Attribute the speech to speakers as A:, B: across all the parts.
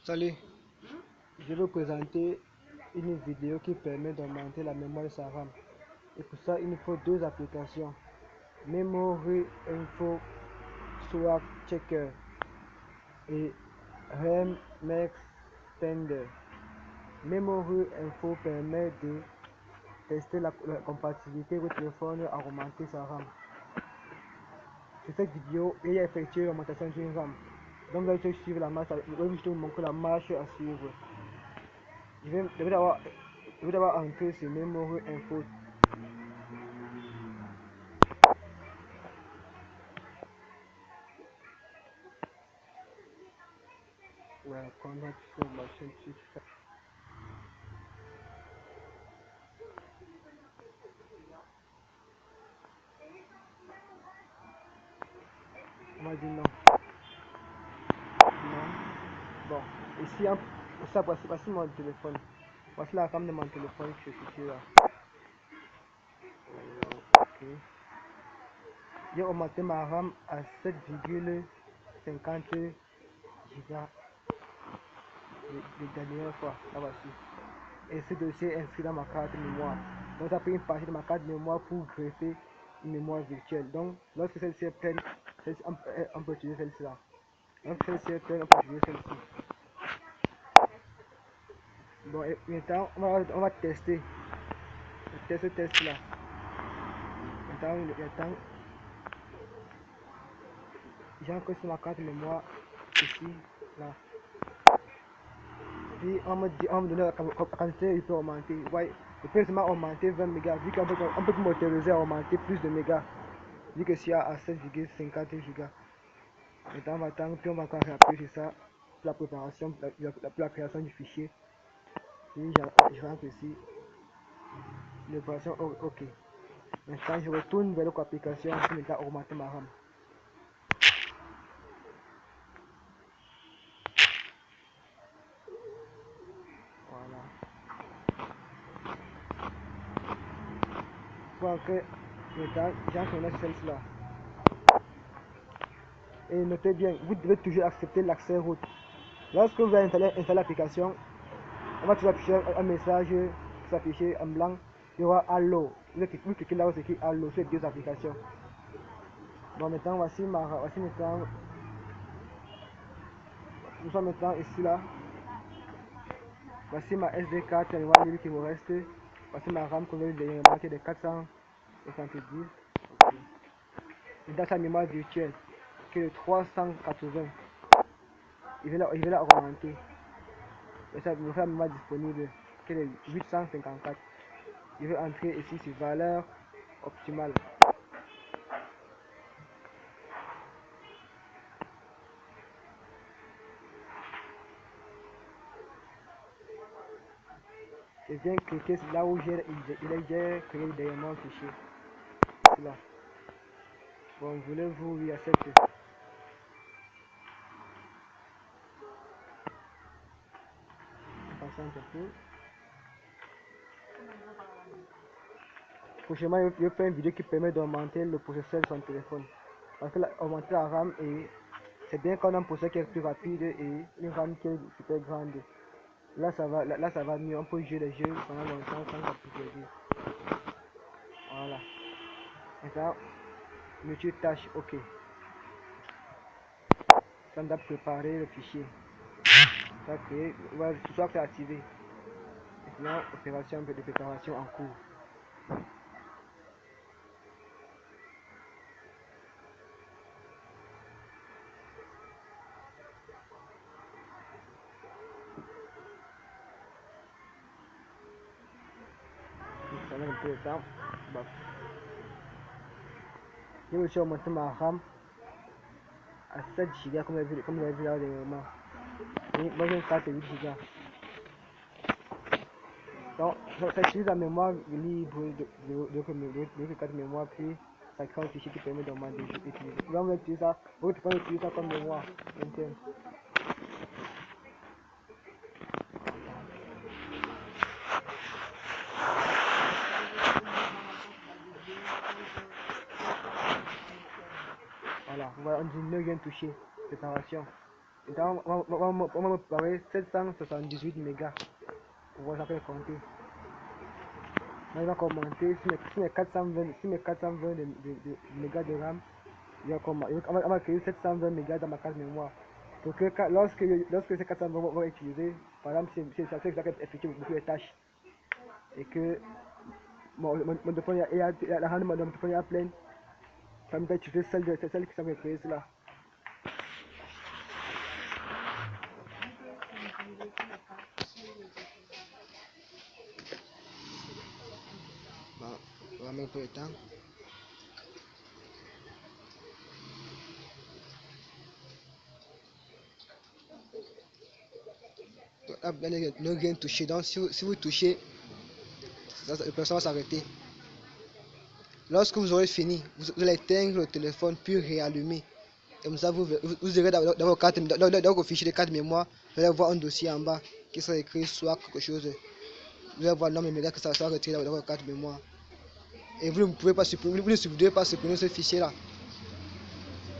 A: Salut, je vais vous présenter une vidéo qui permet d'augmenter la mémoire de sa RAM. Et pour ça, il nous faut deux applications. Memory Info Swap Checker et RAM Extender. Memory Info permet de tester la compatibilité de téléphone à augmenter sa RAM. Sur cette vidéo, il y a effectué l'augmentation d'une RAM. Donc, vous allez suivre la marche, je vous montrer la marche à suivre. Je vais d'abord entrer sur Memory Info. Welcome to machine system. On m'a dit non. Non. Bon, ici, ça, voici mon téléphone. Voici la RAM de mon téléphone qui se situe là. Ok. J'ai augmenté ma RAM à 7,50 gigas de dernière fois. Là voici. Et ce dossier est inscrit dans ma carte mémoire. Donc ça pris une partie de ma carte mémoire pour greffer une mémoire virtuelle. Donc lorsque celle-ci est pleine, on peut utiliser celle-ci là. Lorsque celle-ci est pleine, on peut utiliser celle-ci. Bon, et maintenant on va tester. Ce test là. Maintenant j'encre sur ma carte mémoire ici, là. Puis on me donne la quantité, il peut augmenter. Ouais, il peut seulement augmenter 20 mégas, vu qu'on peut m'autoriser à augmenter plus de mégas, vu que c'est à 7,50 gigas. Maintenant, on va attendre, puis on va encore appuyer sur ça, pour la préparation, pour la création du fichier. Puis je rentre ici, l'opération OK. Maintenant, je retourne vers l'autre application pour maintenant augmenter ma RAM. Voilà. Pour entrer, maintenant, j'entre sur celle-ci là. Et notez bien, vous devez toujours accepter l'accès route. Lorsque vous allez installer l'application, on va toujours afficher un message qui s'affiche en blanc. Il y aura Allo. Vous cliquez là où c'est écrit Allo sur les deux applications. Bon, maintenant, voici maintenant. Nous sommes maintenant ici là. Voici ma SD card, c'est le libre qui me reste. Voici ma RAM qu'on vient de manquer de 470. Okay. Dans sa mémoire virtuelle, qui est de 380. Il va la augmenter. Et ça me fait la mémoire disponible, qui est de 854. Je vais entrer ici sur valeur optimale. Je viens cliquer là où j'ai créé derrière un fichier. Là. Bon, voulez-vous y accepter? Patiente un peu. Prochainement, je vais faire une vidéo qui permet d'augmenter le processeur de son téléphone. Parce que augmenter la RAM, c'est bien qu'on a un processeur qui est plus rapide et une RAM qui est super grande. Là, ça va mieux. On peut jouer les jeux pendant longtemps sans compliquer. Voilà. Maintenant, multitâche, OK. Ça doit préparer le fichier. Ça créé, voilà, ce soir c'est activé. Maintenant, opération de préparation en cours. Ça met un peu de temps. Bon. Je vais aussi augmenter ma RAM à 7 Go comme vous l'avez vu là dernièrement. Et moi j'ai une carte 8 Go. Donc, ça utilise la mémoire libre de carte mémoire, puis ça crée un fichier qui permet d'augmenter des jeux utilisés. Là, on va utiliser ça, votre téléphone utilise ça comme mémoire interne. Voilà, on dit ne rien toucher, préparation. Donc, on va me préparer 778 mégas. On va jamais compter. Là, il va commenter si mes 420 de mégas de RAM, on va créer 720 mégas dans ma carte mémoire. Pour que lorsque ces 420 vont être utilisés, par exemple, si ça effectue beaucoup de tâches et que mon téléphone la RAM de mon téléphone est pleine, ça me fait utiliser celle qui savait créer cela. Bon, on va mettre un peu de temps. Ne rien toucher. Donc, si vous touchez, le personne va s'arrêter. Lorsque vous aurez fini, vous allez éteindre le téléphone puis réallumer. Comme ça, vous irez dans vos fichiers de carte mémoire, vous allez voir un dossier en bas qui sera écrit soit quelque chose. Vous allez voir le nombre de mégas que ça sera retiré dans votre carte mémoire. Et vous ne pouvez pas supprimer, vous ne devez pas supprimer ce fichier-là.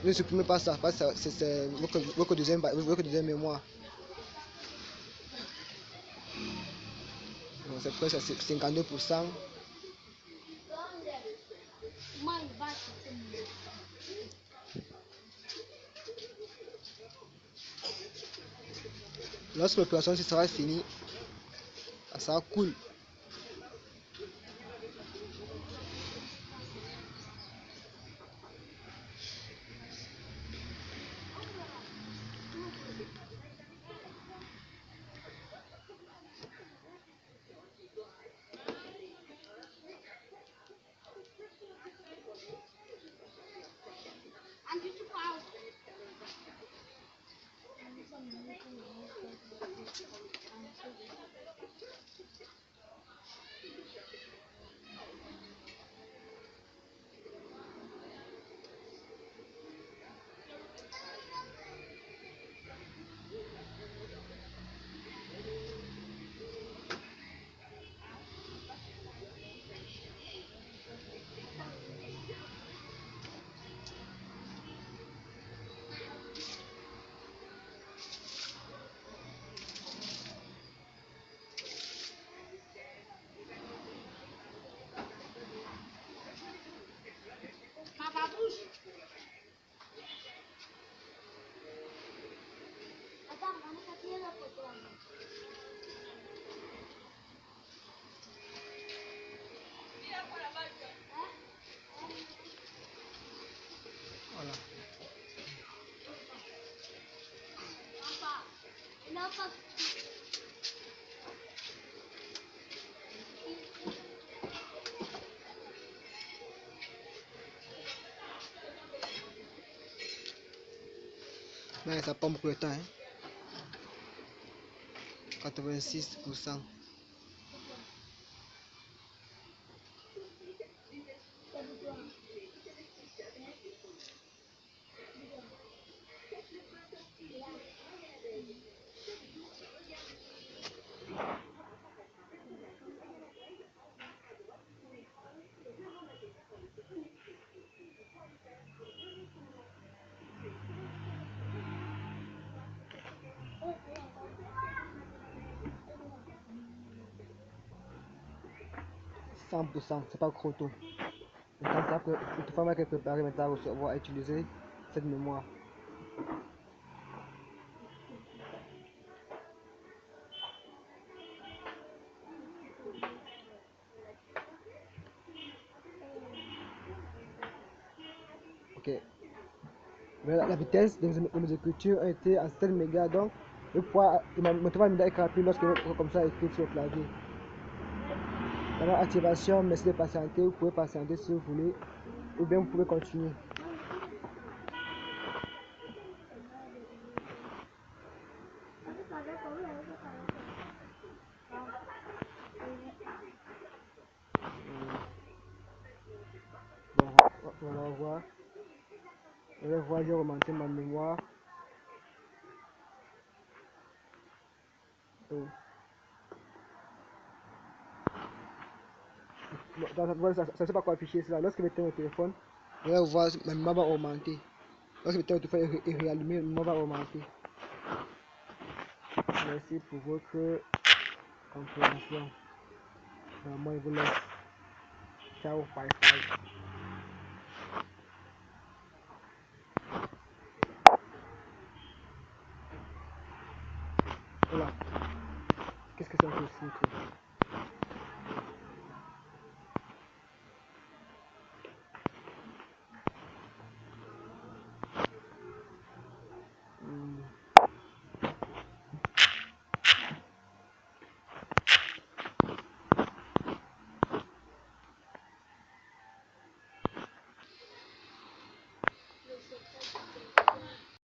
A: Vous ne supprimez pas ça, parce que c'est votre deuxième mémoire. Donc c'est presque 52%. Lorsque l'opération sera finie, ça sera cool. Voilà. Mais ça prend beaucoup de temps, hein. 86%. C'est pas trop tôt. Maintenant, ça peut, il faut que préparer maintenant à recevoir, à utiliser cette mémoire. Ok. Mais la vitesse de mes écritures a été à 7 mégas, donc mon téléphone va être rapide lorsque comme ça écrit sur le clavier. Pendant activation, merci de patienter, vous pouvez patienter si vous voulez, ou bien vous pouvez continuer. Bon, on va voir. On va voir, j'ai augmenté ma mémoire. Oh. Bon, ça ne sait pas quoi afficher cela. Lorsque je mettez au téléphone, on va voir, ma mémoire va augmenter. Lorsque je mettez au téléphone et réallumer, ma mémoire va augmenter. Merci pour votre compréhension. Moi, je vous laisse. Ciao, bye bye. Voilà. Qu'est-ce que c'est que ce truc?